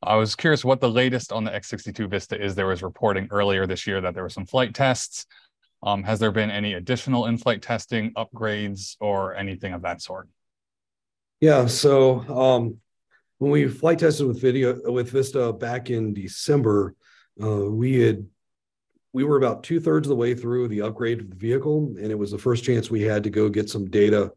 I was curious what the latest on the X62 Vista is. There was reporting earlier this year that there were some flight tests. Has there been any additional in-flight testing, upgrades, or anything of that sort? Yeah, so when we flight tested with Vista back in December, we were about two-thirds of the way through the upgrade of the vehicle, and it was the first chance we had to go get some data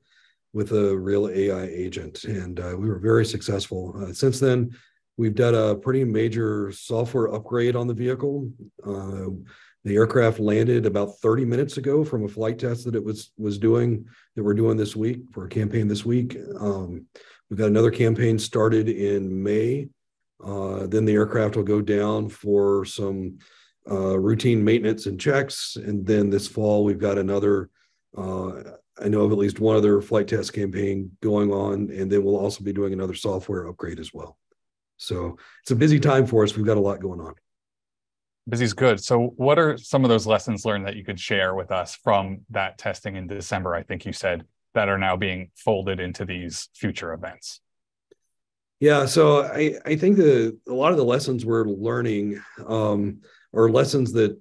with a real AI agent, and we were very successful. Since then, we've done a pretty major software upgrade on the vehicle. The aircraft landed about 30 minutes ago from a flight test that it was doing that we're doing this week for a campaign this week. We've got another campaign started in May. Then the aircraft will go down for some routine maintenance and checks. And then this fall, we've got another, I know of at least one other flight test campaign going on. And then we'll also be doing another software upgrade as well. So it's a busy time for us. We've got a lot going on. Busy's good. So what are some of those lessons learned that you could share with us from that testing in December, I think you said, that are now being folded into these future events? Yeah, so I think a lot of the lessons we're learning are lessons that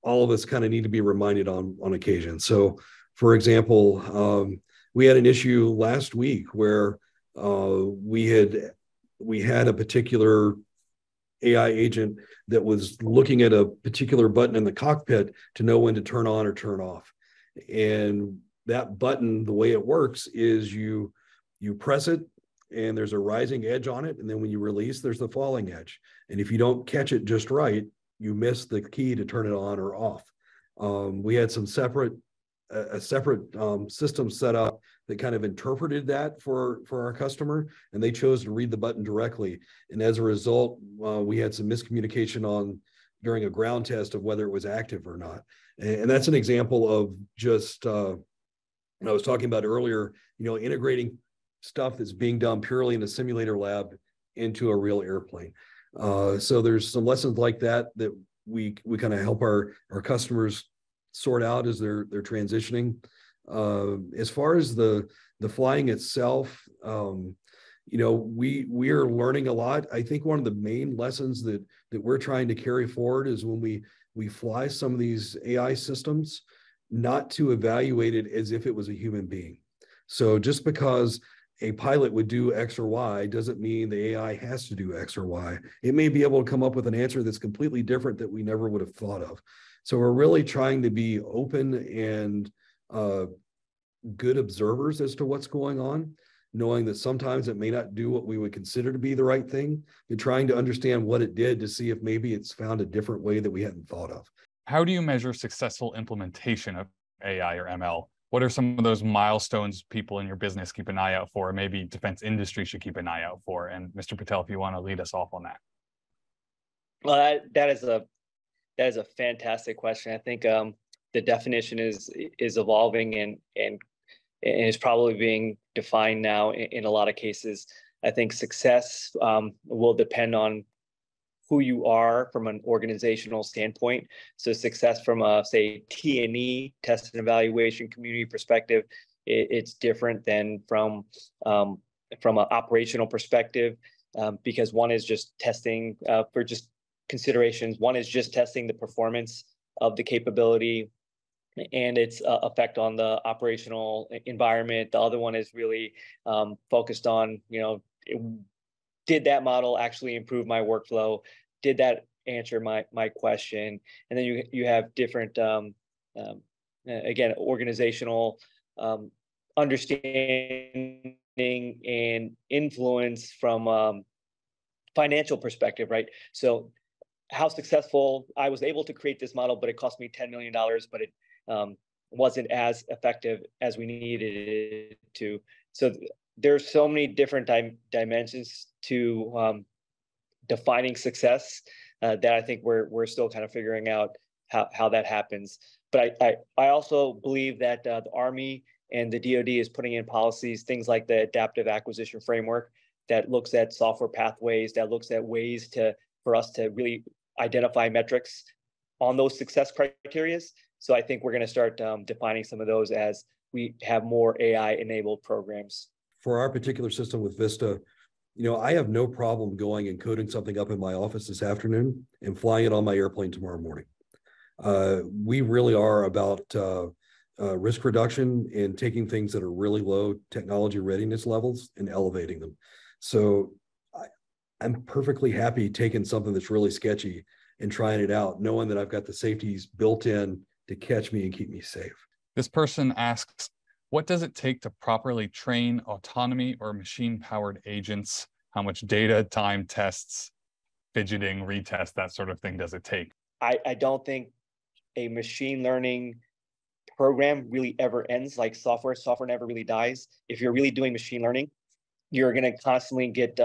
all of us kind of need to be reminded on occasion. So, for example, we had an issue last week where we had a particular AI agent that was looking at a particular button in the cockpit to know when to turn on or turn off. And that button, the way it works is you press it and there's a rising edge on it. And then when you release, there's the falling edge. And if you don't catch it just right, you miss the key to turn it on or off. We had a separate system set up that kind of interpreted that for our customer, and they chose to read the button directly. And as a result, we had some miscommunication during a ground test of whether it was active or not. And that's an example of just I was talking about earlier, integrating stuff that's being done purely in a simulator lab into a real airplane. So there's some lessons like that we kind of help our customers sort out as they're transitioning. As far as the flying itself, we are learning a lot. I think one of the main lessons that we're trying to carry forward is when we fly some of these AI systems, not to evaluate it as if it was a human being. So just because a pilot would do X or Y doesn't mean the AI has to do X or Y. It may be able to come up with an answer that's completely different that we never would have thought of. So we're really trying to be open and good observers as to what's going on, knowing that sometimes it may not do what we would consider to be the right thing, but trying to understand what it did to see if maybe it's found a different way that we hadn't thought of. How do you measure successful implementation of AI or ML? What are some of those milestones people in your business keep an eye out for, or maybe defense industry should keep an eye out for? And Mr. Patel, if you want to lead us off on that. Well, that is a fantastic question. I think the definition is evolving and is probably being defined now in a lot of cases. I think success will depend on who you are from an organizational standpoint. So success from a, say, T&E, test and evaluation community perspective, it's different than from an operational perspective, because one is just testing for just considerations. One is just testing the performance of the capability and its effect on the operational environment. The other one is really focused on, did that model actually improve my workflow? Did that answer my question? And then you have different, again, organizational understanding and influence from financial perspective, right? So how successful I was able to create this model, but it cost me $10 million, but it wasn't as effective as we needed it to. So there's so many different dimensions to defining success that I think we're still kind of figuring out how that happens. But I also believe that the Army and the DoD is putting in policies, things like the adaptive acquisition framework that looks at software pathways, that looks at ways for us to really identify metrics on those success criteria. So I think we're going to start defining some of those as we have more AI-enabled programs. For our particular system with Vista, I have no problem going and coding something up in my office this afternoon and flying it on my airplane tomorrow morning. We really are about risk reduction and taking things that are really low technology readiness levels and elevating them. So I'm perfectly happy taking something that's really sketchy and trying it out, knowing that I've got the safeties built in to catch me and keep me safe. This person asks, what does it take to properly train autonomy or machine-powered agents? How much data, time, tests, fidgeting, retest, that sort of thing does it take? I don't think a machine learning program really ever ends like software. Software never really dies. If you're really doing machine learning, you're going to constantly get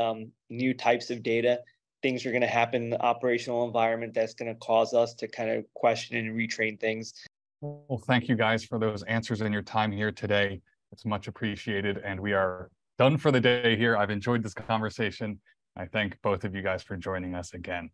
new types of data. Things are going to happen in the operational environment that's going to cause us to kind of question and retrain things. Well, thank you guys for those answers and your time here today. It's much appreciated. And we are done for the day here. I've enjoyed this conversation. I thank both of you guys for joining us again.